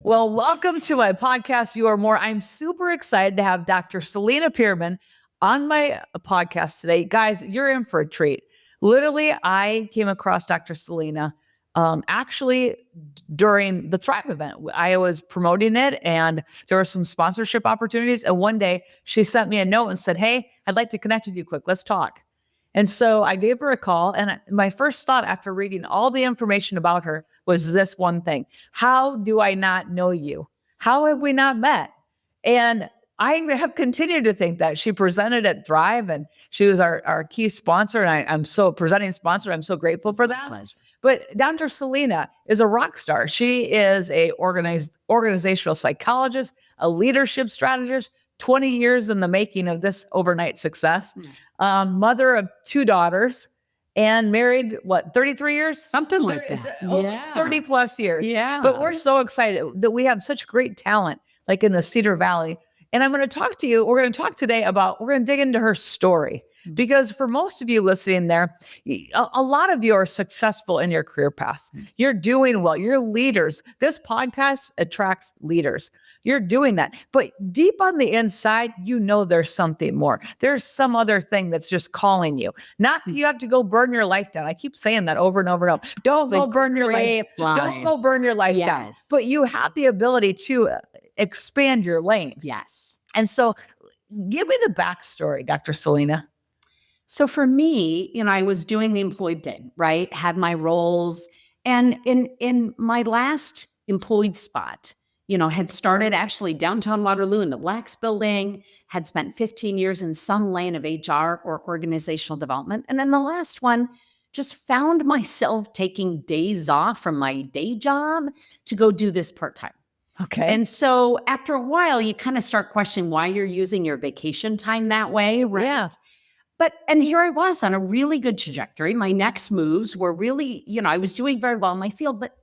Well, welcome to my podcast, You Are More. I'm super excited to have Dr. Celina Peerman on my podcast today. Guys, you're in for a treat. Literally, I came across Dr. Celina actually during the Thrive event. I was promoting it and there were some sponsorship opportunities. And one day she sent me a note and said, "Hey, I'd like to connect with you quick. Let's talk." And so I gave her a call. And my first thought after reading all the information about her was this one thing: how do I not know you? How have we not met? And I have continued to think that. She presented at Thrive and she was our key sponsor. And I'm so presenting sponsor. I'm so grateful for that. Pleasure. But Dr. Celina is a rock star. She is a organizational psychologist, a leadership strategist, 20 years in the making of this overnight success, mother of 2 daughters, and married, 33 years? Something like that. Yeah. 30 plus years. Yeah. But we're so excited that we have such great talent, like in the Cedar Valley. And I'm going to talk to you. We're going to talk today about, we're going to dig into her story. Because for most of you listening there, a lot of you are successful in your career paths. You're doing well. You're leaders. This podcast attracts leaders. You're doing that. But deep on the inside, you know there's something more. There's some other thing that's just calling you. Not that you have to go burn your life down. I keep saying that over and over and over. Don't go burn your life. Don't go burn your life down. But you have the ability to expand your lane. Yes. And so give me the backstory, Dr. Celina. So for me, I was doing the employed thing, right? Had my roles. And in my last employed spot, had started actually downtown Waterloo in the Blacks building, had spent 15 years in some lane of HR or organizational development. And then the last one, just found myself taking days off from my day job to go do this part-time. Okay. And so after a while, you kind of start questioning why you're using your vacation time that way, right? Yeah. And here I was on a really good trajectory. My next moves were really, I was doing very well in my field, but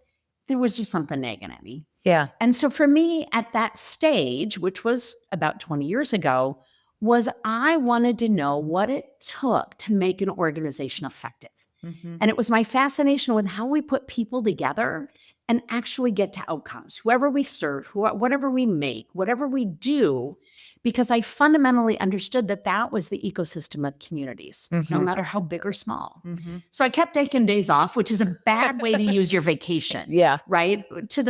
there was just something nagging at me. Yeah. And so for me at that stage, which was about 20 years ago, was I wanted to know what it took to make an organization effective. Mm-hmm. And it was my fascination with how we put people together and actually get to outcomes, whoever we serve, whatever we make, whatever we do, because I fundamentally understood that was the ecosystem of communities, no matter how big or small. Mm-hmm. So I kept taking days off, which is a bad way to use your vacation. Yeah. Right?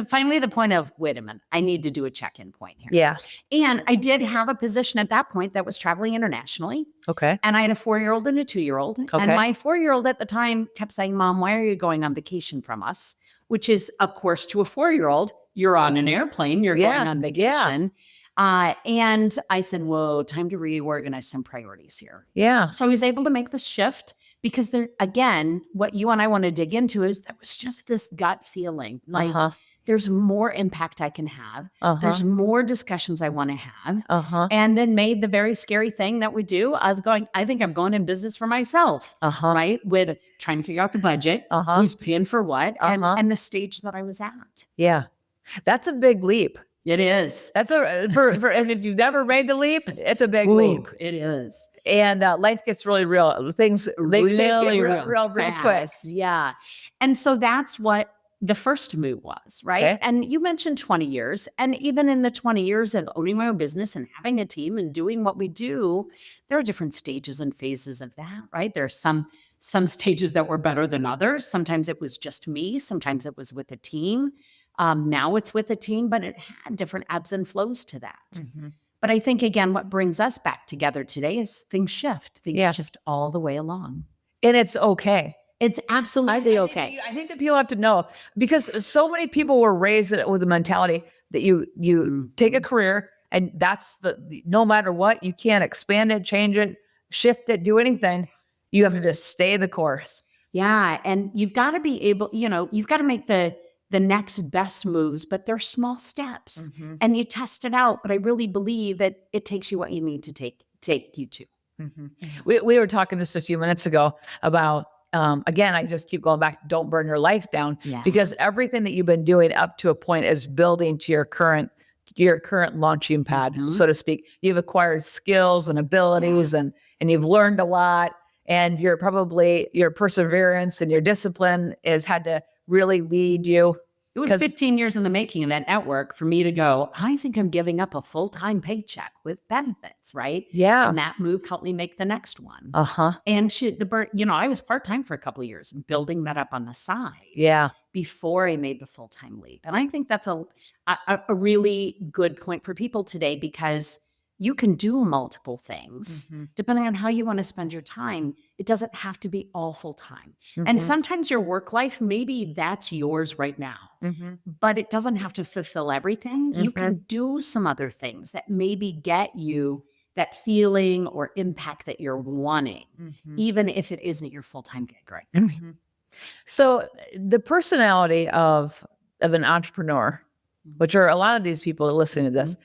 Finally the point of, wait a minute, I need to do a check-in point here. Yeah. And I did have a position at that point that was traveling internationally. Okay. And I had a 4-year-old and a 2-year-old. Okay. And my 4-year-old at the time kept saying, "Mom, why are you going on vacation from us?" Which is, of course, to a 4-year-old, you're on an airplane, you're going on vacation. And I said, whoa, time to reorganize some priorities here. Yeah. So I was able to make this shift because there, again, what you and I want to dig into is there was just this gut feeling like there's more impact I can have. There's more discussions I want to have. And then made the very scary thing that we do of going, I think I'm going in business for myself, right? With trying to figure out the budget, who's paying for what, and the stage that I was at. Yeah. That's a big leap. It is. That's and if you've never made the leap, it's a big leap. It is. And life gets really real. Things get real quick. Yeah. And so that's what the first move was, right? Okay. And you mentioned 20 years. And even in the 20 years of owning my own business and having a team and doing what we do, there are different stages and phases of that, right? There are some stages that were better than others. Sometimes it was just me. Sometimes it was with a team. Now it's with a team, but it had different ebbs and flows to that. Mm-hmm. But I think, again, what brings us back together today is things shift. Things shift all the way along. And it's okay. It's absolutely okay. I think that people have to know, because so many people were raised with the mentality that you take a career and that's no matter what, you can't expand it, change it, shift it, do anything. You have to just stay the course. Yeah. And you've got to be able, you've got to make the next best moves, but they're small steps and you test it out. But I really believe that it takes you what you need to take you to. Mm-hmm. We were talking just a few minutes ago about, again, I just keep going back, don't burn your life down, because everything that you've been doing up to a point is building to your current launching pad, so to speak. You've acquired skills and abilities and you've learned a lot, and your perseverance and your discipline has had to really lead you It was 15 years in the making of that network for me to go, I think I'm giving up a full-time paycheck with benefits, right? Yeah. And that move helped me make the next one. Uh-huh. And I was part-time for a couple of years, building that up on the side. Yeah. Before I made the full-time leap. And I think that's a really good point for people today, because you can do multiple things depending on how you want to spend your time. It doesn't have to be all full-time. And sometimes your work life, maybe that's yours right now, but it doesn't have to fulfill everything. You can do some other things that maybe get you that feeling or impact that you're wanting, even if it isn't your full-time gig right now. So the personality of an entrepreneur, which are a lot of these people listening to this,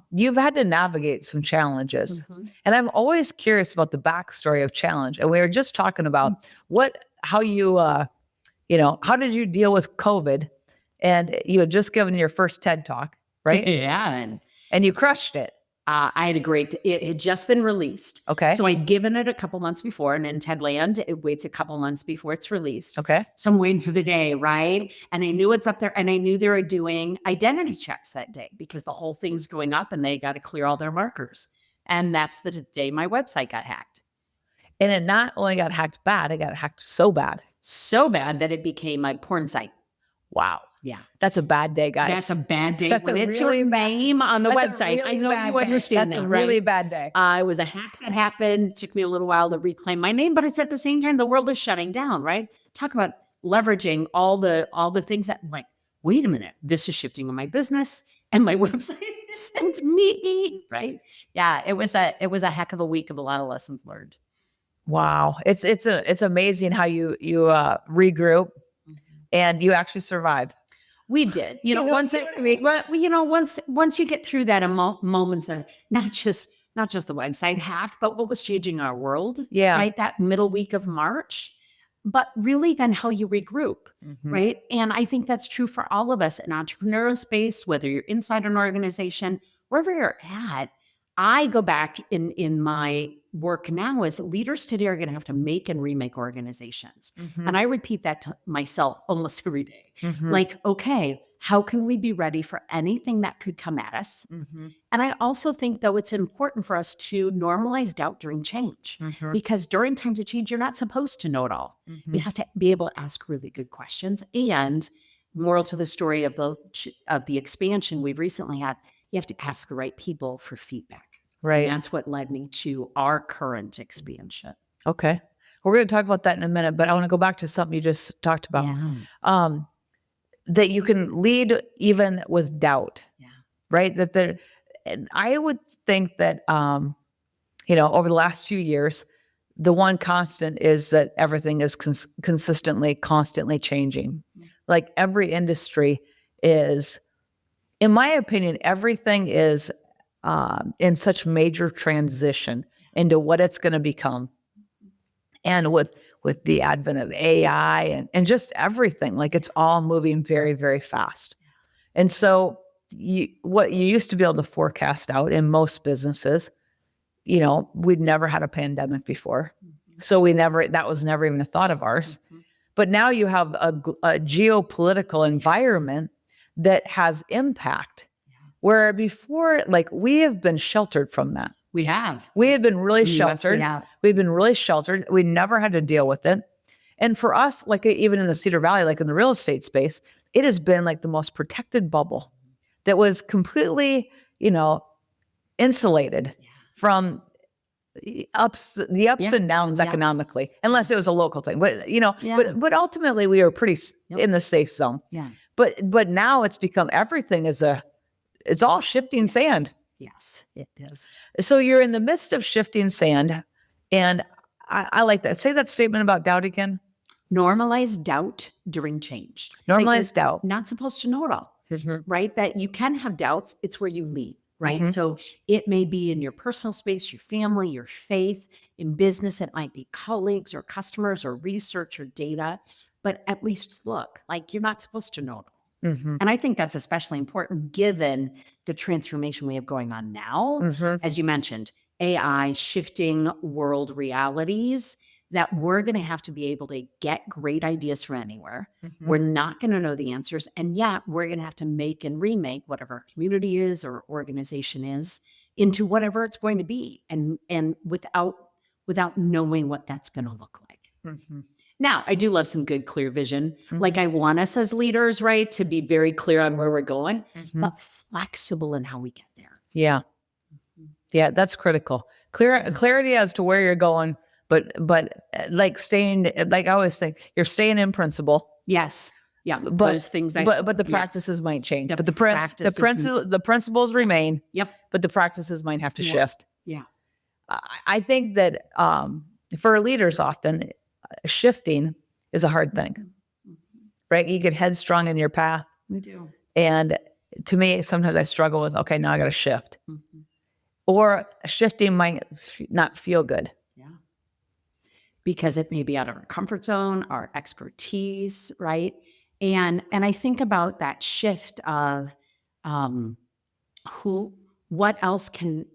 you've had to navigate some challenges. And I'm always curious about the backstory of challenge. And we were just talking about how did you deal with COVID? And you had just given your first TED Talk, right? Yeah. And you crushed it. I had it had just been released. Okay. So I'd given it a couple months before, and in TEDland, it waits a couple months before it's released. Okay. So I'm waiting for the day, right? And I knew it's up there, and I knew they were doing identity checks that day because the whole thing's going up and they got to clear all their markers. And that's the day my website got hacked. And it not only got hacked bad, it got hacked so bad. So bad that it became my porn site. Wow. Yeah. That's a bad day, guys. That's a bad day. That's when it's really your name on the website. Really I know you understand that. That's that, a right? really bad day. It was a hack that happened. It took me a little while to reclaim my name, but it's at the same time, the world is shutting down, right? Talk about leveraging all the things that, like, wait a minute, this is shifting on my business and my website is sent to me, right? Yeah, it was a heck of a week of a lot of lessons learned. Wow. It's amazing how you regroup and you actually survive. We did, once you get through that moments of not just the website hack, but what was changing our world, right? That middle week of March, but really then how you regroup, right? And I think that's true for all of us in entrepreneurial space, whether you're inside an organization, wherever you're at. I go back in my work now as leaders today are going to have to make and remake organizations. And I repeat that to myself almost every day. Like, okay, how can we be ready for anything that could come at us? And I also think, though, it's important for us to normalize doubt during change, because during times of change, you're not supposed to know it all. You have to be able to ask really good questions. And moral to the story of the expansion we've recently had, you have to ask the right people for feedback. Right. And that's what led me to our current expansion. Okay. We're going to talk about that in a minute, but I want to go back to something you just talked about. Yeah. That you can lead even with doubt. Yeah. Right? And I would think that, over the last few years, the one constant is that everything is constantly changing. Like every industry is, in my opinion, everything is in such major transition into what it's going to become. And with the advent of AI and just everything, like it's all moving very, very fast. And so what you used to be able to forecast out in most businesses, we'd never had a pandemic before. So that was never even a thought of ours. But now you have a geopolitical environment that has impact. Where before, like, we have been sheltered from that. We have. We had been really sheltered. We've been really sheltered. We never had to deal with it. And for us, like even in the Cedar Valley, like in the real estate space, it has been like the most protected bubble that was completely, insulated from the ups and downs economically, unless it was a local thing. But, but ultimately we were pretty in the safe zone. Yeah. But now it's become, everything it's all shifting sand. Yes, it is. So you're in the midst of shifting sand. And I like that. Say that statement about doubt again. Normalize doubt during change. Normalize doubt. Not supposed to know it all, right? That you can have doubts. It's where you lead, right? So it may be in your personal space, your family, your faith. In business, it might be colleagues or customers or research or data. But at least look, like you're not supposed to know it all. And I think that's especially important given the transformation we have going on now. As you mentioned, AI shifting world realities, that we're going to have to be able to get great ideas from anywhere. We're not going to know the answers. And yet we're going to have to make and remake whatever our community is or organization is into whatever it's going to be. And without knowing what that's going to look like. Now, I do love some good, clear vision. Like I want us as leaders, right, to be very clear on where we're going, but flexible in how we get there. Yeah. Yeah, that's critical. Clarity as to where you're going, but like staying, like I always think, you're staying in principle. Yes. Yeah. But those things but the practices might change. But the principles remain. Yep. But the practices might have to shift. Yeah. I think that for leaders, often shifting is a hard thing, right? You get headstrong in your path. We do. And to me, sometimes I struggle with, okay, now I got to shift. Or shifting might not feel good. Yeah. Because it may be out of our comfort zone, our expertise, right? And I think about that shift of what else can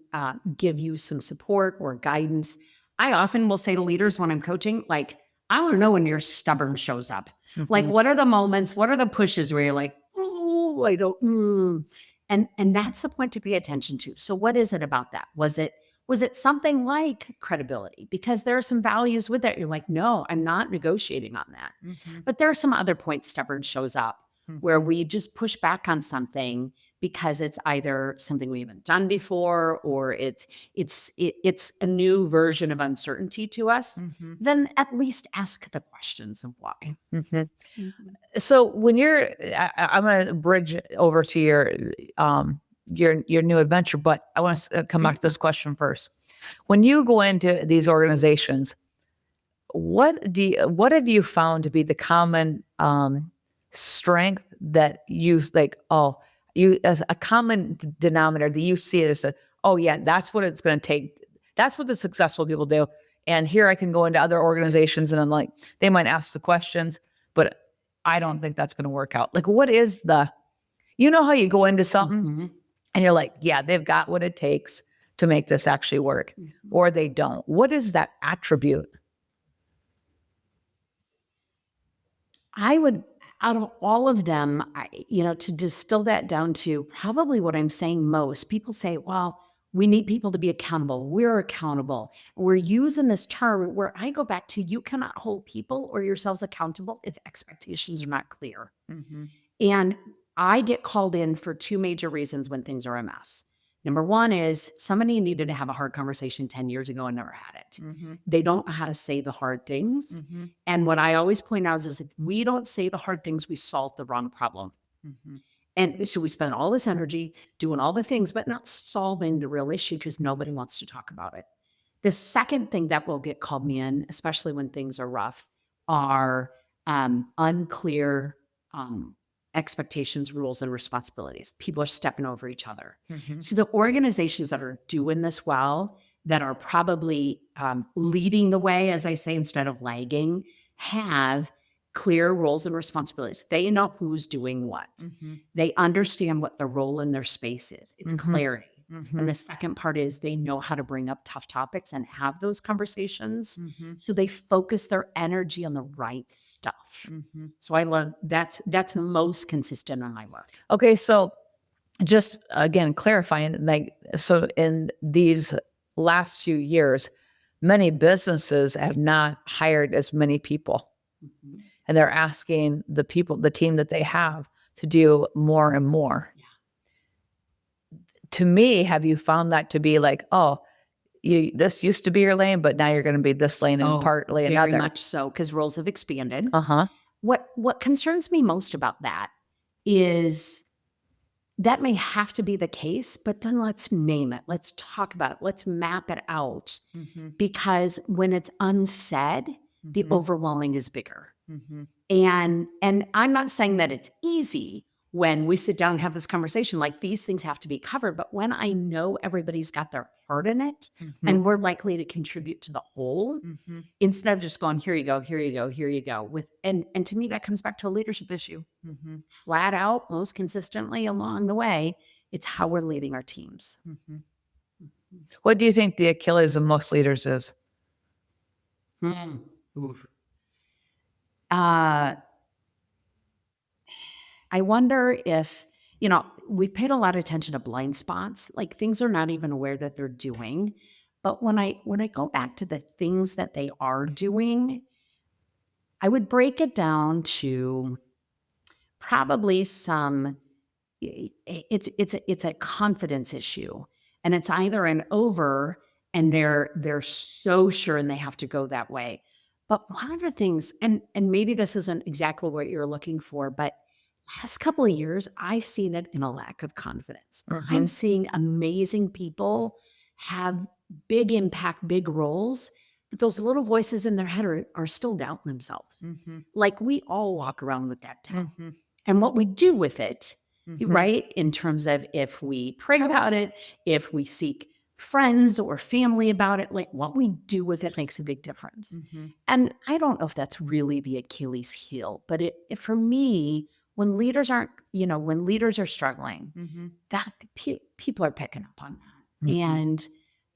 give you some support or guidance. I often will say to leaders when I'm coaching, like, I want to know when your stubborn shows up. Like, what are the moments, what are the pushes where you're like, oh, I don't, And that's the point to pay attention to. So what is it about that? Was it something like credibility? Because there are some values with it. You're like, no, I'm not negotiating on that. But there are some other points stubborn shows up where we just push back on something because it's either something we haven't done before or it's a new version of uncertainty to us. Then at least ask the questions of why. So when I'm going to bridge over to your new adventure, but I want to come back to this question first. When you go into these organizations, what have you found to be the common strength that you as a common denominator that you see as oh yeah, that's what it's going to take. That's what the successful people do. And here I can go into other organizations and I'm like, they might ask the questions, but I don't think that's going to work out. Like, what is how you go into something and you're like, yeah, they've got what it takes to make this actually work, or they don't. What is that attribute? I would, out of all of them, to distill that down to probably what I'm saying most, people say, well, we need people to be accountable. We're accountable. We're using this term where I go back to, you cannot hold people or yourselves accountable if expectations are not clear. And I get called in for two major reasons when things are a mess. Number one is somebody needed to have a hard conversation 10 years ago and never had it. They don't know how to say the hard things. And what I always point out is if we don't say the hard things, we solve the wrong problem. And so we spend all this energy doing all the things, but not solving the real issue because nobody wants to talk about it. The second thing that will get called me in, especially when things are rough, are unclear expectations, rules, and responsibilities. People are stepping over each other. So the organizations that are doing this well, that are probably leading the way, as I say, instead of lagging, have clear roles and responsibilities. They know who's doing what. They understand what the role in their space is. It's clarity. And the second part is they know how to bring up tough topics and have those conversations. So they focus their energy on the right stuff. So I love that's most consistent in my work. Okay, so just again clarifying, so in these last few years, many businesses have not hired as many people, and they're asking the team that they have to do more and more. To me, have you found that to be like, oh, this used to be your lane, but now you're going to be this lane and partly another? Very much so, because roles have expanded. What concerns me most about that is that may have to be the case, but then let's name it. Let's talk about it. Let's map it out. Because when it's unsaid, the overwhelming is bigger. And I'm not saying that it's easy when we sit down and have this conversation, like these things have to be covered. But when I know everybody's got their heart in it and we're likely to contribute to the whole, instead of just going, here you go, here you go, here you go. And to me, that comes back to a leadership issue. Flat out, most consistently along the way, it's how we're leading our teams. What do you think the Achilles of most leaders is? Oof. I wonder if, we paid a lot of attention to blind spots, like things they're not even aware that they're doing. But when I go back to the things that they are doing, I would break it down to probably it's a confidence issue, and it's either an over and they're so sure and they have to go that way. But one of the things, and maybe this isn't exactly what you're looking for, but last couple of years I've seen it in a lack of confidence. I'm seeing amazing people have big impact, big roles, but those little voices in their head are still doubting themselves. Like we all walk around with that doubt. And what we do with it, right? In terms of if we pray about it, if we seek friends or family about it, like what we do with it makes a big difference. And I don't know if that's really the Achilles heel, but for me, when leaders aren't, when leaders are struggling, that people are picking up on that. And,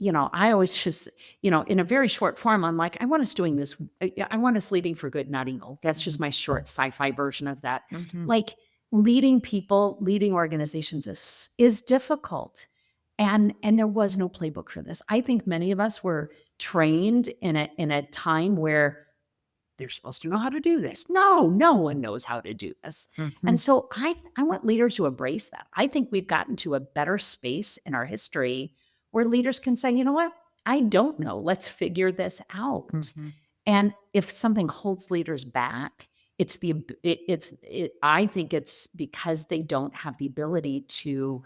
I always just, in a very short form, I'm like, I want us doing this. I want us leading for good, not evil. That's just my short sci-fi version of that. Like leading people, leading organizations is difficult. And there was no playbook for this. I think many of us were trained in a time where they're supposed to know how to do this. No one knows how to do this. And so I want leaders to embrace that. I think we've gotten to a better space in our history where leaders can say, you know what? I don't know. Let's figure this out. And if something holds leaders back, I think it's because they don't have the ability to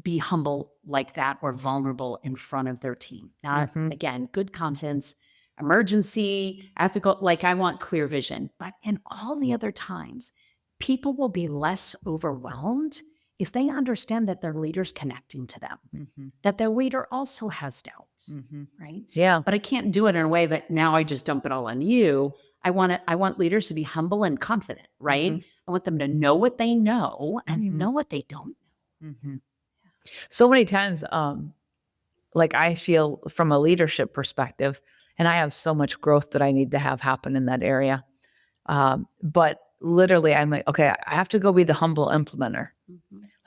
be humble like that or vulnerable in front of their team. Now, again, good confidence, emergency, ethical, like I want clear vision. But in all the other times, people will be less overwhelmed if they understand that their leader's connecting to them, that their leader also has doubts, right? Yeah. But I can't do it in a way that now I just dump it all on you. I want leaders to be humble and confident, right? I want them to know what they know and know what they don't know. So many times, like I feel from a leadership perspective, and I have so much growth that I need to have happen in that area. But literally I'm like, okay, I have to go be the humble implementer.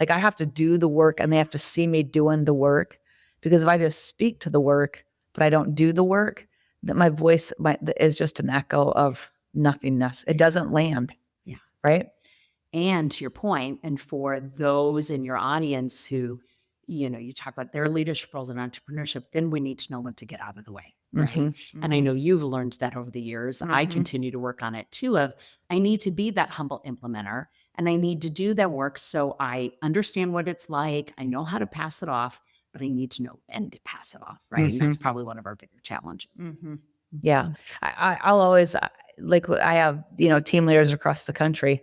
Like I have to do the work and they have to see me doing the work, because if I just speak to the work, but I don't do the work, that my voice is just an echo of nothingness. It doesn't land. Yeah. Right. And to your point, and for those in your audience who, you talk about their leadership roles in entrepreneurship, then we need to know when to get out of the way. Right. And I know you've learned that over the years. I continue to work on it too, I need to be that humble implementer and I need to do that work. So I understand what it's like. I know how to pass it off, but I need to know when to pass it off. Right. And that's probably one of our bigger challenges. Yeah. I'll always I have, team leaders across the country,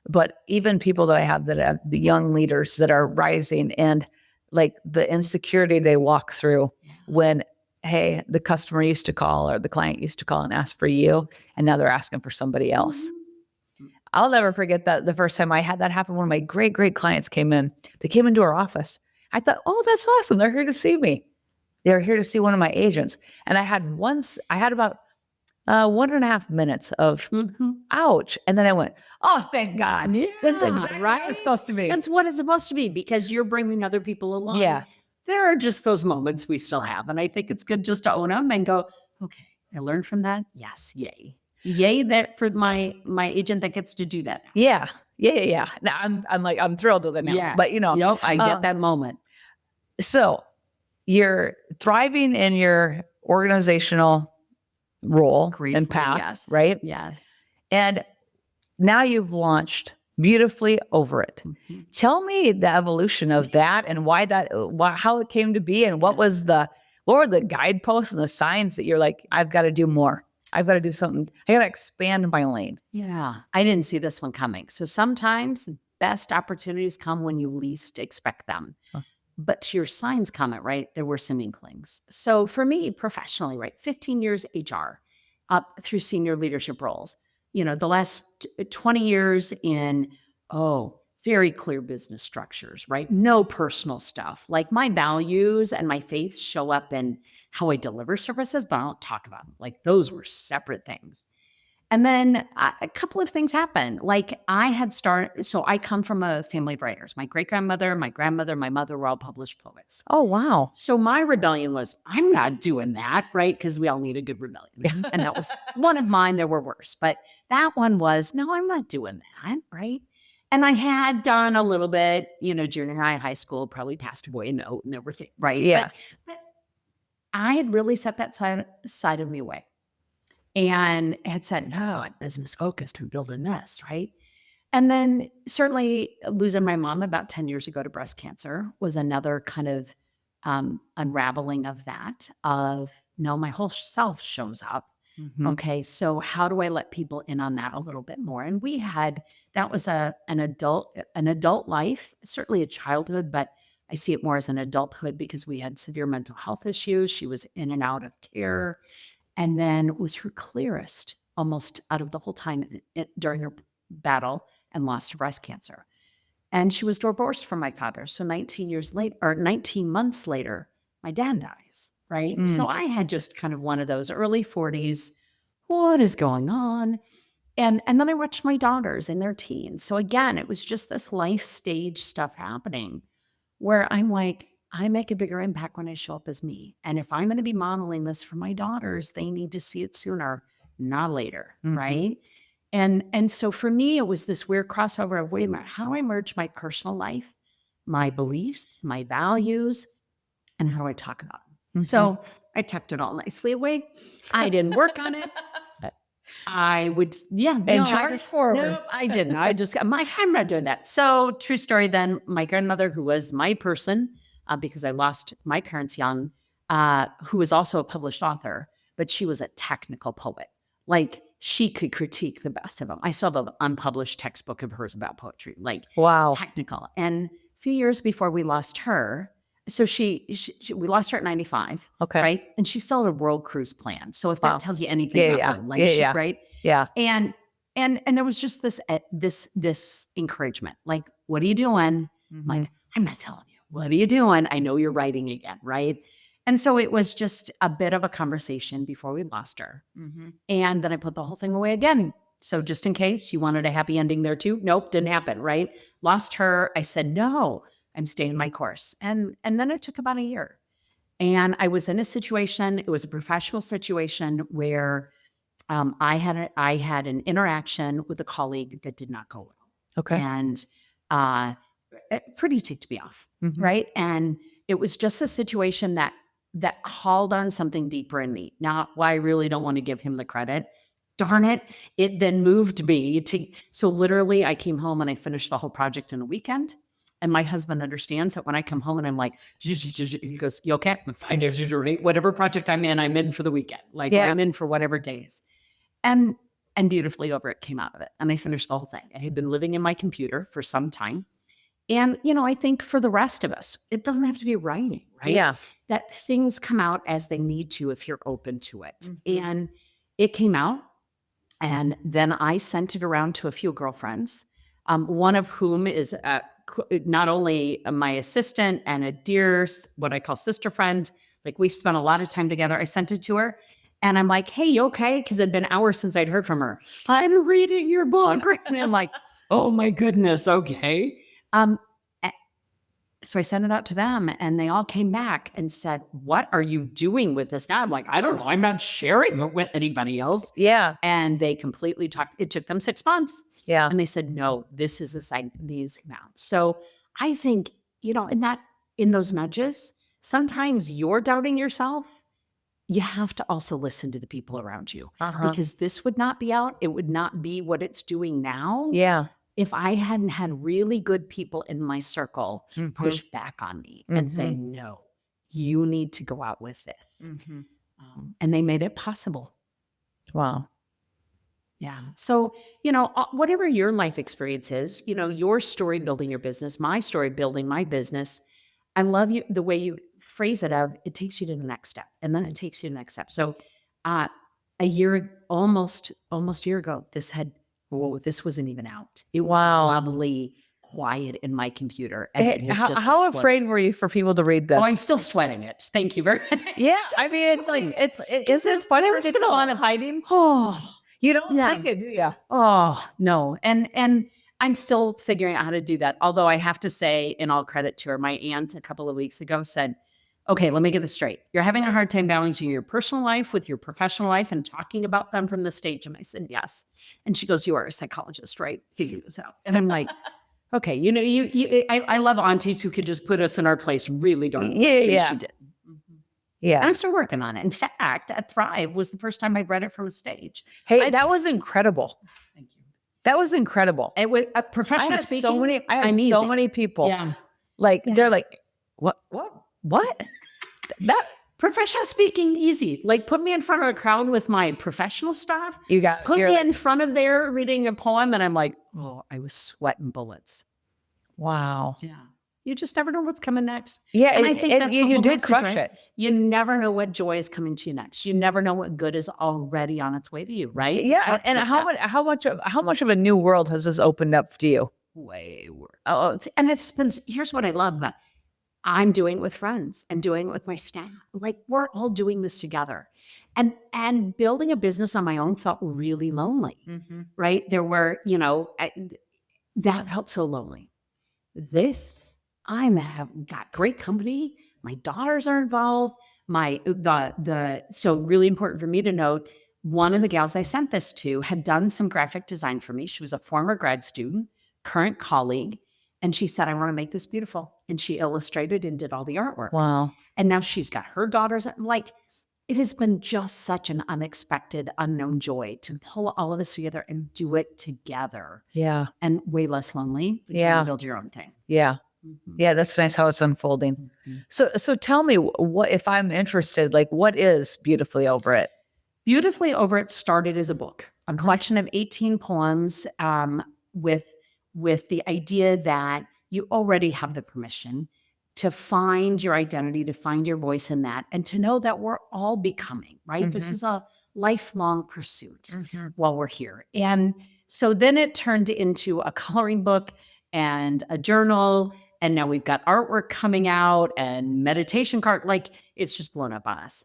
but even people that I have the young leaders that are rising, and like the insecurity they walk through when, hey, the customer used to call or the client used to call and ask for you, and now they're asking for somebody else. I'll never forget that the first time I had that happen, one of my great clients came in. They came into our office. I thought, oh, that's awesome. They're here to see me. They're here to see one of my agents. And I had about 1.5 minutes of ouch. And then I went, oh, thank God. Yeah, This is exactly right. what it's supposed to be. That's what it's supposed to be, because you're bringing other people along. Yeah. There are just those moments we still have. And I think it's good just to own them and go, okay, I learned from that. Yes. Yay. Yay that for my agent that gets to do that now. Yeah. Now I'm thrilled with it now. Yes. But I get that moment. So you're thriving in your organizational role and path, yes. right? Yes. And now you've launched beautifully over it. Tell me the evolution of that and how it came to be, and what were the guideposts and the signs that you're like, I've got to do more. I've got to do something. I got to expand my lane. Yeah. I didn't see this one coming. So sometimes best opportunities come when you least expect them. But to your signs comment, right, there were some inklings. So for me professionally, right, 15 years HR up through senior leadership roles, the last 20 years in, very clear business structures, right? No personal stuff. Like my values and my faith show up in how I deliver services, but I don't talk about them. Like those were separate things. And then a couple of things happened. Like I had started, so I come from a family of writers. My great-grandmother, my grandmother, my mother were all published poets. Oh, wow. So my rebellion was, I'm not doing that, right? Because we all need a good rebellion. And that was one of mine. There were worse. But that one was, no, I'm not doing that, right? And I had done a little bit, junior high, high school, probably passed away a note and everything, right? Yeah. But I had really set that side of me away and had said, no, I'm business focused. I'm building this, right? And then certainly losing my mom about 10 years ago to breast cancer was another kind of unraveling of that, of no, my whole self shows up. Okay, so how do I let people in on that a little bit more? And that was an adult life, certainly a childhood, but I see it more as an adulthood because we had severe mental health issues. She was in and out of care. And then it was her clearest almost out of the whole time during her battle and lost to breast cancer. And she was divorced from my father. So 19 months later, my dad dies, right? So I had just kind of one of those early 40s, what is going on? And then I watched my daughters in their teens. So again, it was just this life stage stuff happening where I'm like, I make a bigger impact when I show up as me. And if I'm going to be modeling this for my daughters, they need to see it sooner, not later, right? And so for me, it was this weird crossover of, wait a minute, how do I merge my personal life, my beliefs, my values, and how do I talk about them? So I tucked it all nicely away. I didn't work on it. I would, And charge forward. No, I didn't. I'm not doing that. So true story then, my grandmother, who was my person, because I lost my parents young, who was also a published author, but she was a technical poet. Like she could critique the best of them. I still have an unpublished textbook of hers about poetry, like Wow. technical. And a few years before we lost her, so we lost her at 95. Okay. Right. And she still had a world cruise plan. So if that tells you anything about her, like right. Yeah. And there was just this encouragement, like, what are you doing? Like, I'm not telling you. What are you doing? I know you're writing again, right? And so it was just a bit of a conversation before we lost her. And then I put the whole thing away again. So just in case you wanted a happy ending there too. Nope, didn't happen, right? Lost her. I said, no, I'm staying my course. And then it took about a year. And I was in a situation, it was a professional situation where I had an interaction with a colleague that did not go well. Okay. And it pretty ticked me off, right? And it was just a situation that called on something deeper in me. Now, why I really don't want to give him the credit. Darn it. It then moved me so literally I came home and I finished the whole project in a weekend. And my husband understands that when I come home and I'm like, he goes, you okay? I'm fine. Whatever project I'm in for the weekend. Like I'm in for whatever days. And beautifully over it came out of it. And I finished the whole thing. I had been living in my computer for some time. And, I think for the rest of us, it doesn't have to be writing, right? Yeah. That things come out as they need to if you're open to it. And it came out. And then I sent it around to a few girlfriends, one of whom is not only my assistant and a dear, what I call sister friend. Like we spent a lot of time together. I sent it to her. And I'm like, hey, you okay? Because it'd been hours since I'd heard from her. I'm reading your book. And I'm like, oh my goodness, okay. So I sent it out to them and they all came back and said, what are you doing with this now? I'm like, I don't know. I'm not sharing it with anybody else. Yeah. And they completely talked. It took them 6 months. Yeah. And they said, no, this is these amounts. So I think, in those nudges, sometimes you're doubting yourself. You have to also listen to the people around you because this would not be out. It would not be what it's doing now. Yeah. If I hadn't had really good people in my circle push back on me and say, no, you need to go out with this. And they made it possible. Wow. Yeah. So, whatever your life experience is, your story building your business, my story building my business, I love the way you phrase it of it takes you to the next step and then it takes you to the next step. So almost a year ago, this wasn't even out. It was lovely, quiet in my computer. And it has just How exploded. afraid were you for people to read this? Oh, I'm still sweating it. Thank you very much. Yeah, I mean, it's like it's funny. There was still a lot of hiding. Oh, you don't Yeah. think it, do you? Oh, no. And I'm still figuring out how to do that. Although I have to say, in all credit to her, my aunt a couple of weeks ago said, okay, let me get this straight. You're having a hard time balancing your personal life with your professional life and talking about them from the stage. And I said, yes. And she goes, you are a psychologist, right? Figure this out. And I'm like, okay, I love aunties who could just put us in our place really darn. Yeah. She did. Yeah. And I'm still working on it. In fact, at Thrive was the first time I read it from a stage. Hey, that was incredible. Thank you. That was incredible. It was professional speaking. I had so many people. Yeah. They're like, what? That professional speaking, easy. Like put me in front of a crowd with my professional stuff. Put me in front of there reading a poem, and I'm like, oh, I was sweating bullets. Wow. Yeah. You just never know what's coming next. Yeah, and I think you did crush it. You never know what joy is coming to you next. You never know what good is already on its way to you, right? Yeah, and how much of a new world has this opened up to you? Way worse. Oh, and it's been. Here's what I love about. I'm doing it with friends and doing it with my staff. Like we're all doing this together, and building a business on my own felt really lonely. Right? There were, that felt so lonely. This. I have got great company. My daughters are involved. So really important for me to note, one of the gals I sent this to had done some graphic design for me. She was a former grad student, current colleague. And she said, I want to make this beautiful. And she illustrated and did all the artwork. Wow. And now she's got her daughters. Like it has been just such an unexpected, unknown joy to pull all of this together and do it together. Yeah. And way less lonely. But you can build your own thing. Yeah. Yeah, that's nice how it's unfolding. So tell me, what if I'm interested, like what is Beautifully Over It? Beautifully Over It started as a book, a collection of 18 poems with the idea that you already have the permission to find your identity, to find your voice in that, and to know that we're all becoming, right? This is a lifelong pursuit while we're here. And so then it turned into a coloring book and a journal. And now we've got artwork coming out and meditation card. Like it's just blown up on us.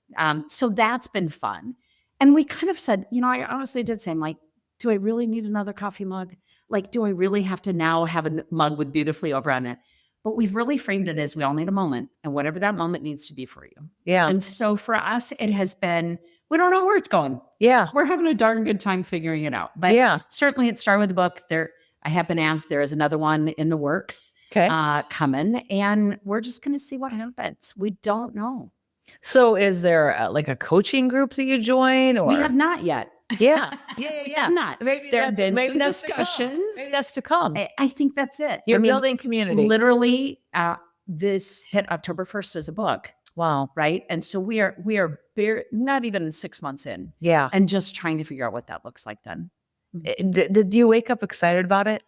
So that's been fun. And we kind of said, I honestly did say, I'm like, do I really need another coffee mug? Like, do I really have to now have a mug with Beautifully Over on it? But we've really framed it as we all need a moment, and whatever that moment needs to be for you. Yeah. And so for us, it has been, we don't know where it's going. Yeah. We're having a darn good time figuring it out. But certainly it started with the book. I have been asked, there is another one in the works. Coming, and we're just going to see what happens. We don't know. So is there a coaching group that you join? Or? We have not yet. Yeah. Not. Maybe there have been some discussions. Maybe that's to come. I think that's it. You're building community. Literally, this hit October 1st as a book. Wow. Right. And so we are not even 6 months in. Yeah. And just trying to figure out what that looks like then. Did you wake up excited about it?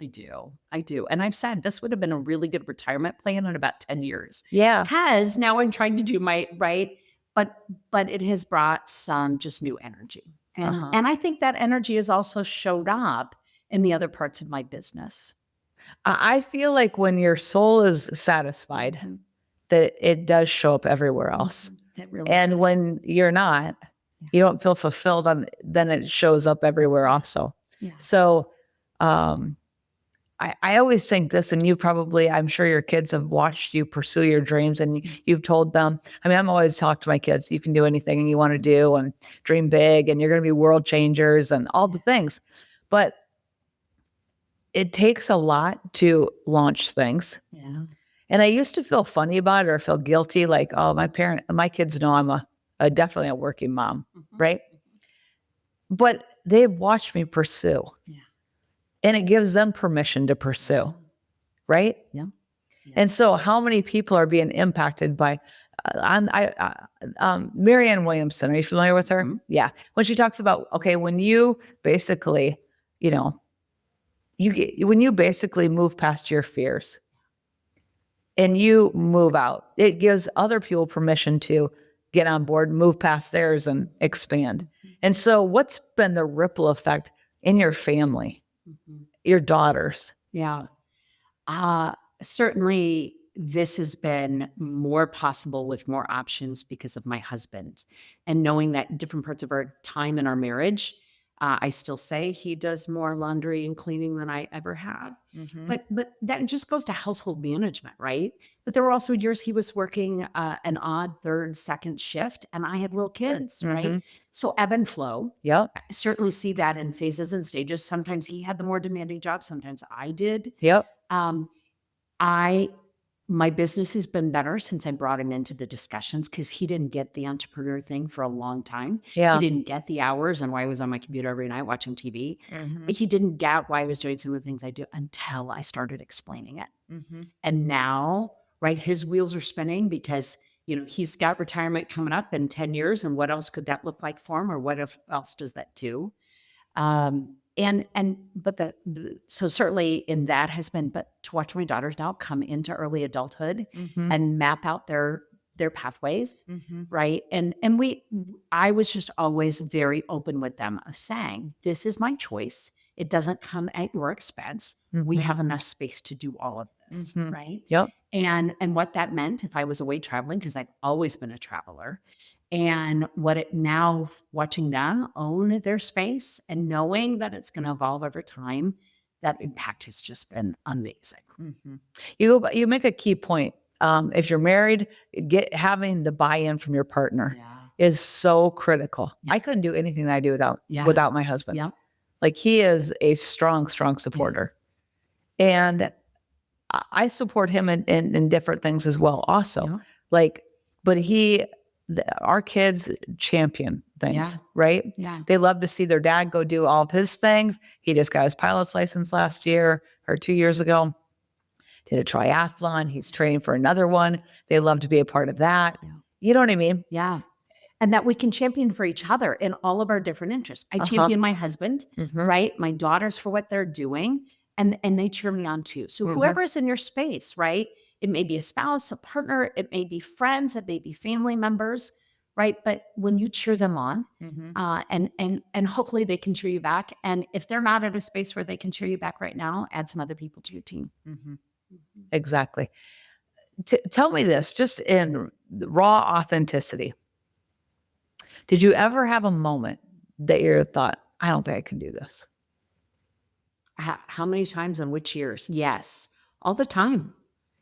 I do. And I've said this would have been a really good retirement plan in about 10 years. Yeah. Because now I'm trying to do my right, but it has brought some just new energy. And I think that energy has also showed up in the other parts of my business. I feel like when your soul is satisfied, that it does show up everywhere else. It really does. When you're not, you don't feel fulfilled, then it shows up everywhere also. Yeah. So I always think this, and you probably, I'm sure your kids have watched you pursue your dreams, and you've told them, I'm always talking to my kids, you can do anything you want to do and dream big, and you're going to be world changers and all the things. But it takes a lot to launch things. Yeah. And I used to feel funny about it or feel guilty, like, oh, my kids know I'm definitely a working mom, right? But they've watched me pursue. Yeah. And it gives them permission to pursue, right? Yeah. And so how many people are being impacted by, Marianne Williamson, are you familiar with her? Mm-hmm. Yeah. When she talks about, okay, when you basically, when you basically move past your fears and you move out, it gives other people permission to get on board, move past theirs and expand. Mm-hmm. And so what's been the ripple effect in your family, your daughters? Yeah. Certainly, this has been more possible with more options because of my husband, and knowing that different parts of our time in our marriage, I still say he does more laundry and cleaning than I ever have. But that just goes to household management, right? But there were also years he was working an odd third, second shift, and I had little kids, right? So ebb and flow. Yep. I certainly see that in phases and stages. Sometimes he had the more demanding job, sometimes I did. Yep. My business has been better since I brought him into the discussions because he didn't get the entrepreneur thing for a long time. Yeah. He didn't get the hours and why I was on my computer every night watching TV. He didn't get why I was doing some of the things I do until I started explaining it. And now, right, his wheels are spinning because, he's got retirement coming up in 10 years. And what else could that look like for him? Or what else does that do? So certainly in that has been, but to watch my daughters now come into early adulthood and map out their pathways, right? And I was just always very open with them of saying, this is my choice. It doesn't come at your expense. We have enough space to do all of this, right? Yep. And what that meant if I was away traveling, because I've always been a traveler, and now watching them own their space and knowing that it's going to evolve over time, that impact has just been amazing. You make a key point. If you're married, having the buy-in from your partner is so critical. I couldn't do anything that I do without my husband. Yeah. Like he is a strong supporter. And I support him in different things as well also. But our kids champion things, right? Yeah. They love to see their dad go do all of his things. He just got his pilot's license last year or 2 years ago. Did a triathlon. He's training for another one. They love to be a part of that. Yeah. You know what I mean? Yeah. And that we can champion for each other in all of our different interests. I champion my husband, right? My daughters for what they're doing. And they cheer me on too. So whoever's in your space, right? It may be a spouse, a partner, it may be friends, it may be family members, right? But when you cheer them on, and hopefully they can cheer you back. And if they're not at a space where they can cheer you back right now, add some other people to your team. Exactly. Tell me this, just in raw authenticity. Did you ever have a moment that you thought, I don't think I can do this? How many times and which years? Yes, all the time.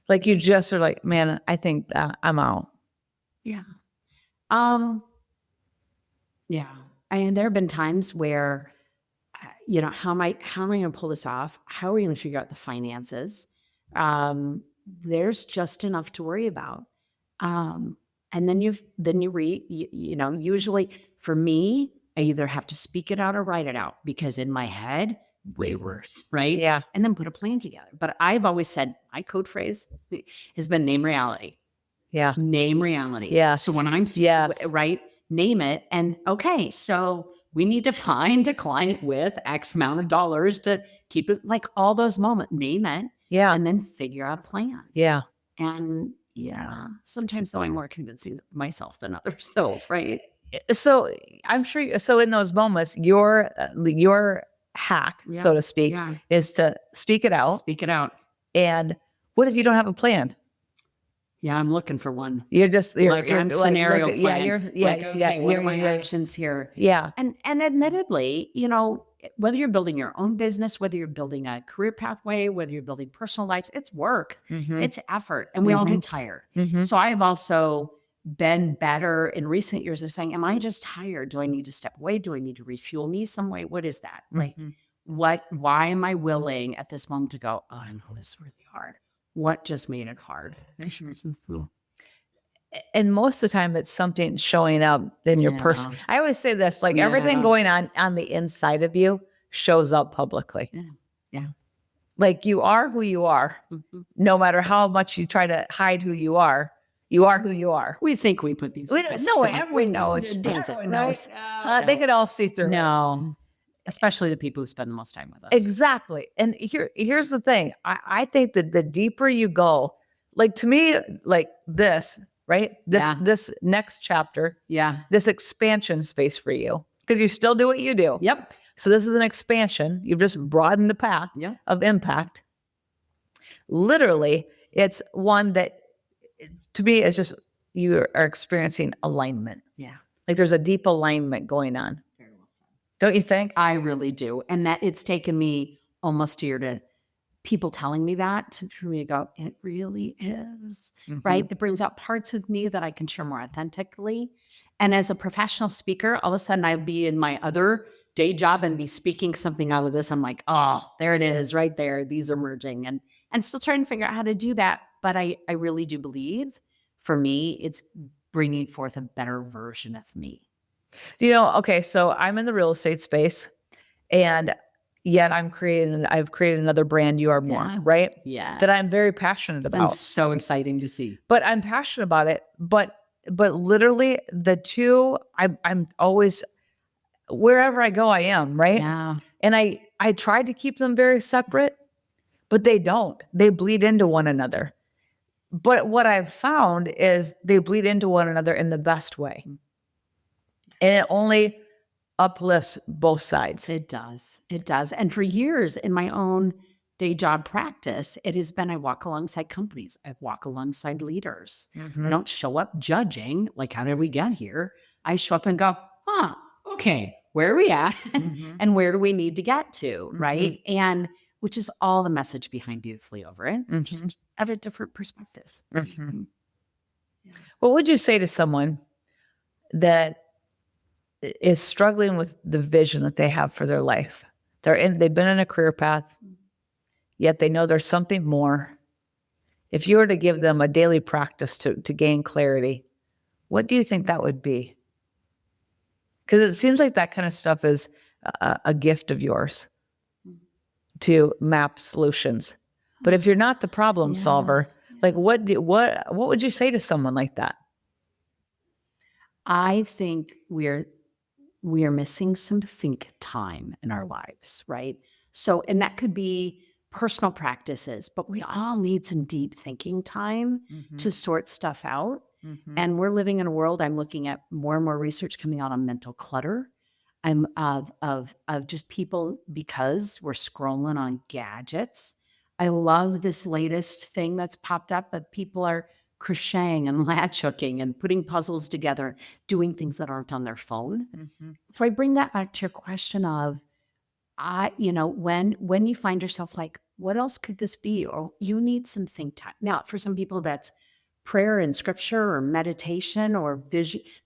Like you just are like, man, I think I'm out. Yeah. Yeah. And there have been times where, how am I going to pull this off? How are we going to figure out the finances? There's just enough to worry about. And then you read, usually for me, I either have to speak it out or write it out because in my head, way worse, right? Yeah. And then put a plan together. But I've always said my code phrase has been name reality. Yeah. Name reality. Yeah. So when I'm right, name it. And okay, so we need to find a client with X amount of dollars to keep it, like all those moments, name it. Yeah. And then figure out a plan. Yeah. And sometimes though I'm more convincing myself than others though, right? So I'm sure, so in those moments, your hack, so to speak, is to speak it out. Speak it out. And what if you don't have a plan? Yeah, I'm looking for one. You're I'm scenario plan. Okay, what are my actions here? Yeah. And admittedly, whether you're building your own business, whether you're building a career pathway, whether you're building personal lives, it's work, it's effort, and we all get tired. So I have also been better in recent years of saying, am I just tired? Do I need to step away? Do I need to refuel me some way? What is that? Like, why am I willing at this moment to go, oh, I know this is really hard. What just made it hard? And most of the time it's something showing up in your person. I always say this, like everything going on the inside of you shows up publicly. Yeah. Like you are who you are. No matter how much you try to hide who you are who you are. We think we put these. Everyone knows. Everyone knows. They could all see through. No. Especially the people who spend the most time with us. Exactly. And here's the thing. I think that the deeper you go, like to me, like this, right? This next chapter, this expansion space for you, because you still do what you do. Yep. So this is an expansion. You've just broadened the path of impact. Literally, it's one that to me is just you are experiencing alignment. Yeah. Like there's a deep alignment going on. Very well said. Don't you think? I really do. And that it's taken me almost a year to people telling me that for me to go, it really is, right? It brings out parts of me that I can share more authentically. And as a professional speaker, all of a sudden I'd be in my other day job and be speaking something out of this. I'm like, oh, there it is right there. These are merging and still trying to figure out how to do that. But I really do believe for me, it's bringing forth a better version of me. Okay, so I'm in the real estate space and yet I've created another brand, You Are More, right? Yeah. That I'm very passionate about. It's so exciting to see. But I'm passionate about it. But literally the two, I'm always, wherever I go, I am, right? Yeah. And I tried to keep them very separate, but they don't. They bleed into one another. But what I've found is they bleed into one another in the best way. And it only uplifts both sides. It does. It does. And for years in my own day job practice, it has been I walk alongside companies. I walk alongside leaders. I don't show up judging, like, how did we get here? I show up and go, okay, where are we at? And where do we need to get to? Right. And which is all the message behind Beautifully Over It. Just have a different perspective. What would you say to someone that is struggling with the vision that they have for their life? They've been in a career path, yet they know there's something more. If you were to give them a daily practice to gain clarity, what do you think that would be? Because it seems like that kind of stuff is a gift of yours to map solutions. But if you're not the problem solver, like what would you say to someone like that? I think we are missing some think time in our lives, right? So, and that could be personal practices, but we all need some deep thinking time to sort stuff out. And we're living in a world, I'm looking at more and more research coming out on mental clutter. I'm of just people, because we're scrolling on gadgets. I love this latest thing that's popped up, but people are crocheting and latch hooking and putting puzzles together, doing things that aren't on their phone. So I bring that back to your question of, when you find yourself like, what else could this be? Or you need some think time. Now, for some people, that's prayer and scripture or meditation or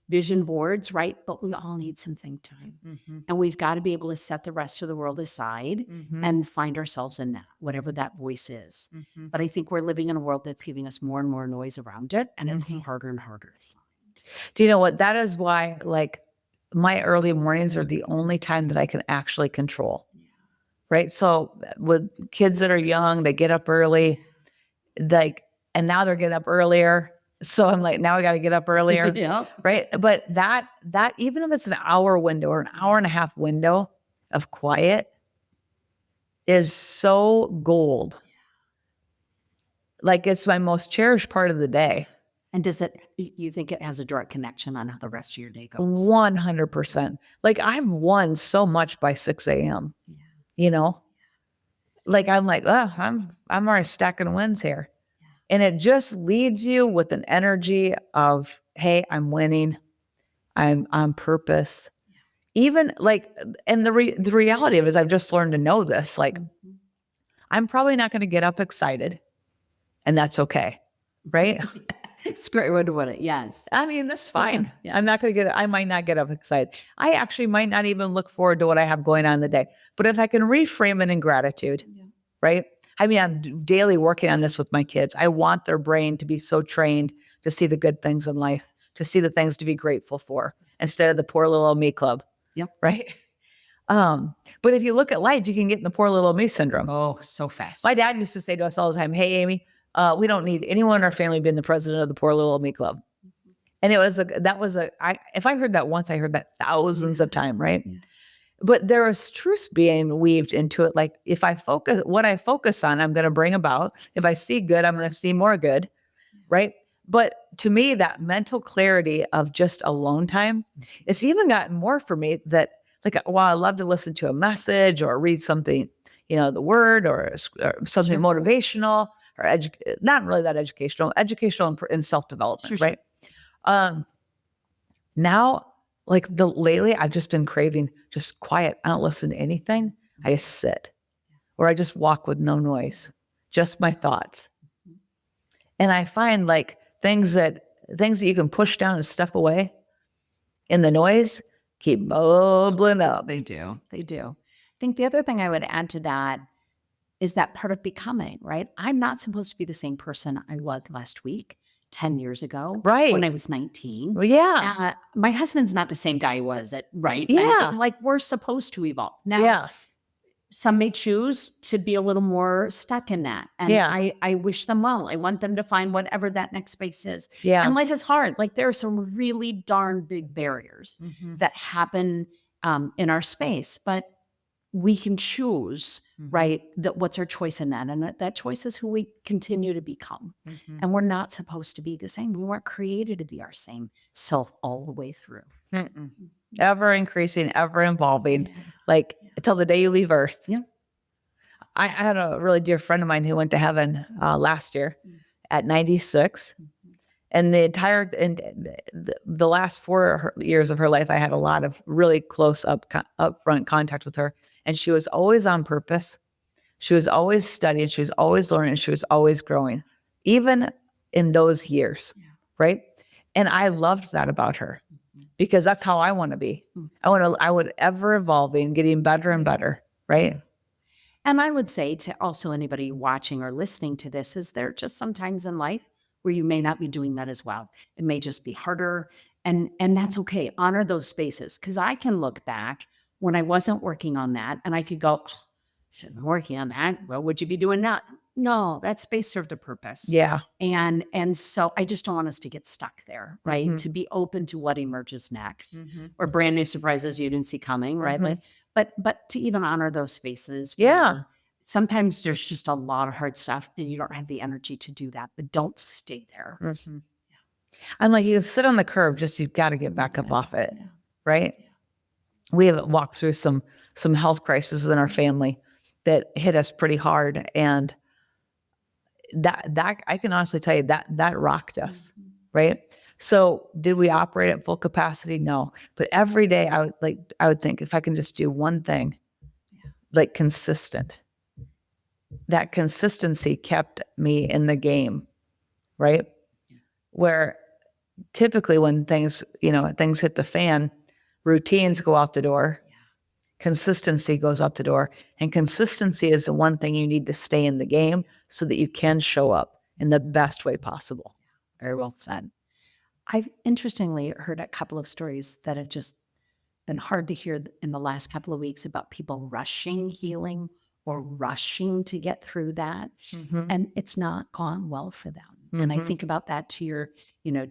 vision boards, right? But we all need some think time. And we've got to be able to set the rest of the world aside and find ourselves in that, whatever that voice is. But I think we're living in a world that's giving us more and more noise around it, and it's harder and harder to find. Do you know what? That is why, like, my early mornings are the only time that I can actually control. Right? So with kids that are young, they get up early, and now they're getting up earlier. So I'm like, now I got to get up earlier. Right. But that, even if it's an hour window or an hour and a half window of quiet is so gold. Like it's my most cherished part of the day. And you think it has a direct connection on how the rest of your day goes? 100%. Like I've won so much by 6 a.m. Like I'm like, I'm already stacking wins here. And it just leads you with an energy of, hey, I'm winning. I'm on purpose. Even like, and the reality of it is I've just learned to know this. Like, I'm probably not going to get up excited, and that's okay. Right? It's a great way to put it. Yes. I mean, that's fine. I'm not going to I might not get up excited. I actually might not even look forward to what I have going on in the day. But if I can reframe it in gratitude, right? I mean, I'm daily working on this with my kids. I want their brain to be so trained to see the good things in life, to see the things to be grateful for instead of the poor little me club. Right. But if you look at life, you can get in the poor little me syndrome. Oh, so fast. My dad used to say to us all the time, hey, Amy, we don't need anyone in our family being the president of the poor little me club. And if I heard that once, I heard that thousands of times. Right. But there is truth being weaved into it. Like if what I focus on, I'm going to bring about. If I see good, I'm going to see more good. Right. But to me, that mental clarity of just alone time, it's even gotten more for me that like, while I love to listen to a message or read something, the word or something motivational or not really that educational and self-development, Sure. right? Now, like lately, I've just been craving just quiet. I don't listen to anything. I just sit, or I just walk with no noise, just my thoughts. And I find like things that you can push down and stuff away in the noise keep bubbling up. They do. They do. I think the other thing I would add to that is that part of becoming, right? I'm not supposed to be the same person I was last week, 10 years ago, Right. when I was 19. Well, yeah. My husband's not the same guy he was at, right? Yeah. 19. Like, we're supposed to evolve. Now, Yeah. some may choose to be a little more stuck in that. And Yeah. I wish them well. I want them to find whatever that next space is. Yeah. And life is hard. Like, there are some really darn big barriers that happen in our space, but we can choose, right? That what's our choice in that? And that choice is who we continue to become. And we're not supposed to be the same. We weren't created to be our same self all the way through. Ever increasing, ever evolving, like until the day you leave Earth. Yeah. I had a really dear friend of mine who went to heaven last year at 96. And the last 4 years of her life, I had a lot of really close upfront contact with her. And she was always on purpose. She was always studying. She was always learning. She was always growing, even in those years. Right. And I loved that about her because that's how I want to be. I would ever evolving, getting better and better. Right. And I would say to also anybody watching or listening to this, is there just sometimes in life where you may not be doing that as well. It may just be harder. And that's okay. Honor those spaces. Because I can look back when I wasn't working on that and I could go, oh, shouldn't be working on that. Well, would you be doing that? No, that space served a purpose. Yeah. And so I just don't want us to get stuck there, right? To be open to what emerges next or brand new surprises you didn't see coming, right? But to even honor those spaces. Yeah. Sometimes there's just a lot of hard stuff and you don't have the energy to do that, but don't stay there. I'm like, you can sit on the curb, you've got to get back up off it. Right. We have walked through some health crises in our family that hit us pretty hard. And that I can honestly tell you that rocked us. Right. So did we operate at full capacity? No. But every day I would think if I can just do one thing, like consistent. That consistency kept me in the game, right? Where typically when things hit the fan, routines go out the door, consistency goes out the door, and consistency is the one thing you need to stay in the game so that you can show up in the best way possible. Very well said. I've interestingly heard a couple of stories that have just been hard to hear in the last couple of weeks about people rushing healing or rushing to get through that. And it's not gone well for them. And I think about that to your,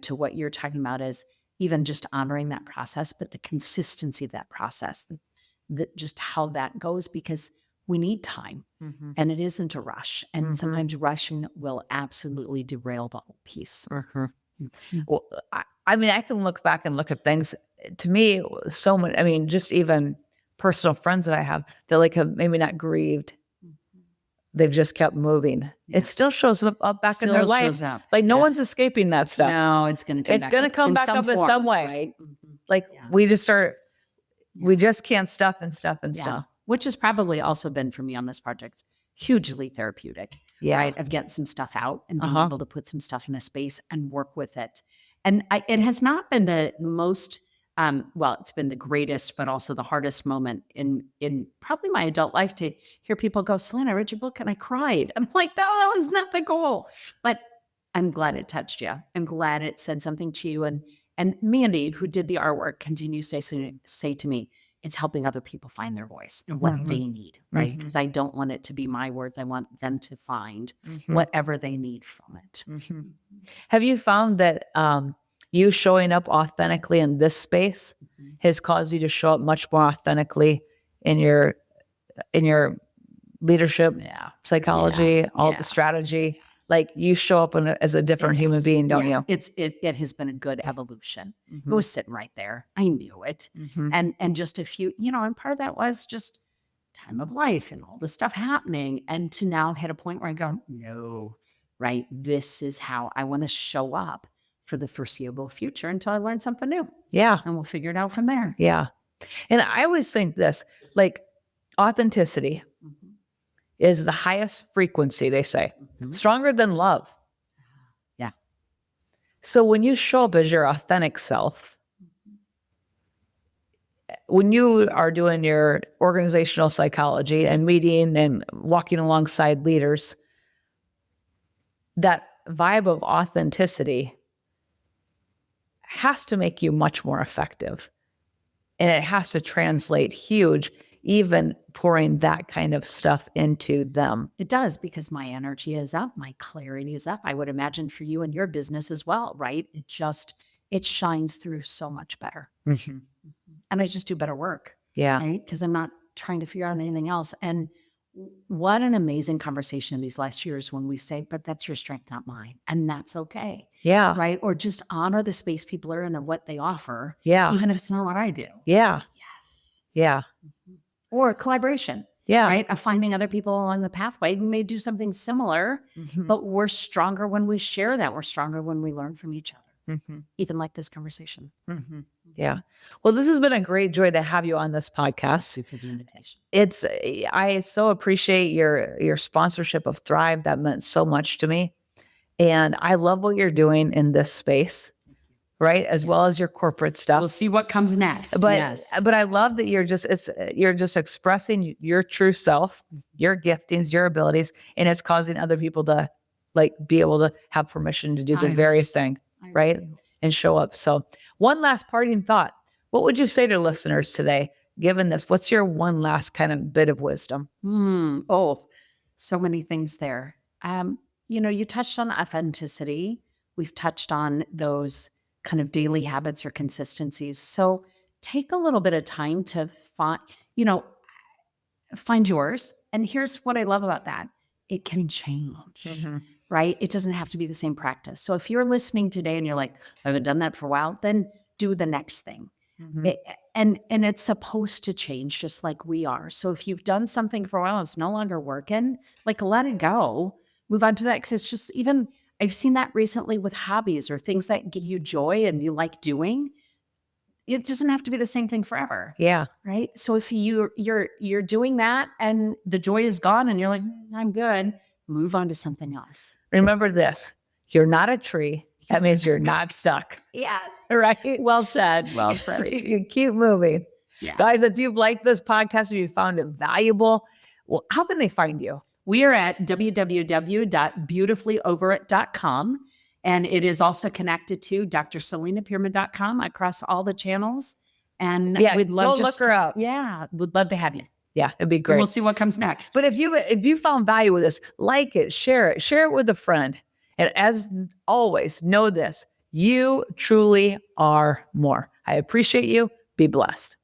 to what you're talking about as even just honoring that process, but the consistency of that process, that just how that goes, because we need time and it isn't a rush. And sometimes rushing will absolutely derail the whole piece. Well, I mean, I can look back and look at things. To me, so much. I mean, just even personal friends that I have that like have maybe not grieved. They've just kept moving. It still shows up back in their life. Like no one's escaping that stuff. No, it's going to come back up in some way. Right? Like we just can't stop and stuff and stuff. Which has probably also been for me on this project, hugely therapeutic. Right? Of getting some stuff out and being able to put some stuff in a space and work with it. And it has not been the most, it's been the greatest, but also the hardest moment in probably my adult life to hear people go, Celina, I read your book and I cried. I'm like, no, that was not the goal. But I'm glad it touched you. I'm glad it said something to you. And Mandy, who did the artwork, continues to say to me, it's helping other people find their voice and what they need, right? Because I don't want it to be my words. I want them to find whatever they need from it. Have you found that you showing up authentically in this space has caused you to show up much more authentically in your leadership, psychology, all the strategy? Like you show up as a different human being, don't you? It has been a good evolution. It was sitting right there. I knew it. And just a few, and part of that was just time of life and all the stuff happening. And to now hit a point where I go, no, right? This is how I want to show up for the foreseeable future until I learn something new. Yeah. And we'll figure it out from there. Yeah. And I always think this, like authenticity Mhm. is the highest frequency, they say, Mhm. stronger than love. Yeah. So when you show up as your authentic self, when you are doing your organizational psychology and meeting and walking alongside leaders, that vibe of authenticity has to make you much more effective. And it has to translate huge, even pouring that kind of stuff into them. It does, because my energy is up, my clarity is up. I would imagine for you and your business as well, right? It shines through so much better. Mm-hmm. And I just do better work. Yeah. Right? Because I'm not trying to figure out anything else. And what an amazing conversation in these last years when we say, but that's your strength, not mine. And that's okay. Yeah. Right? Or just honor the space people are in and what they offer. Yeah. Even if it's not what I do. Yeah. Yes. Yeah. Or collaboration. Yeah. Right? Of finding other people along the pathway who may do something similar, but we're stronger when we share that. We're stronger when we learn from each other. Even like this conversation. Yeah. Well, this has been a great joy to have you on this podcast. Thank you for the invitation. I so appreciate your sponsorship of Thrive. That meant so much to me. And I love what you're doing in this space, right? As well as your corporate stuff. We'll see what comes next. But I love that you're just expressing your true self, your giftings, your abilities, and it's causing other people to like be able to have permission to do the various thing, right? Really hope so. And show up. So one last parting thought. What would you say to listeners today, given this? What's your one last kind of bit of wisdom? Oh, so many things there. You touched on authenticity. We've touched on those kind of daily habits or consistencies. So take a little bit of time to find yours. And here's what I love about that. It can change, right? It doesn't have to be the same practice. So if you're listening today and you're like, I haven't done that for a while, then do the next thing. And it's supposed to change just like we are. So if you've done something for a while, it's no longer working, like let it go, move on to that. Cause it's just I've seen that recently with hobbies or things that give you joy and you like doing. It doesn't have to be the same thing forever. Yeah. Right. So if you're doing that and the joy is gone and you're like, I'm good, move on to something else. Remember this, you're not a tree. That means you're not stuck. Yes. Right. Well said. Well said. So you can keep moving. Yeah. Guys, if you've liked this podcast, if you found it valuable, well, how can they find you? We are at www.beautifullyoveritt.com. And it is also connected to drcelinapeerman.com across all the channels. And we'd love to look her up. Yeah. We'd love to have you. Yeah, it'd be great. And we'll see what comes next. But if you found value with this, like it, share it with a friend. And as always, know this, you truly are more. I appreciate you. Be blessed.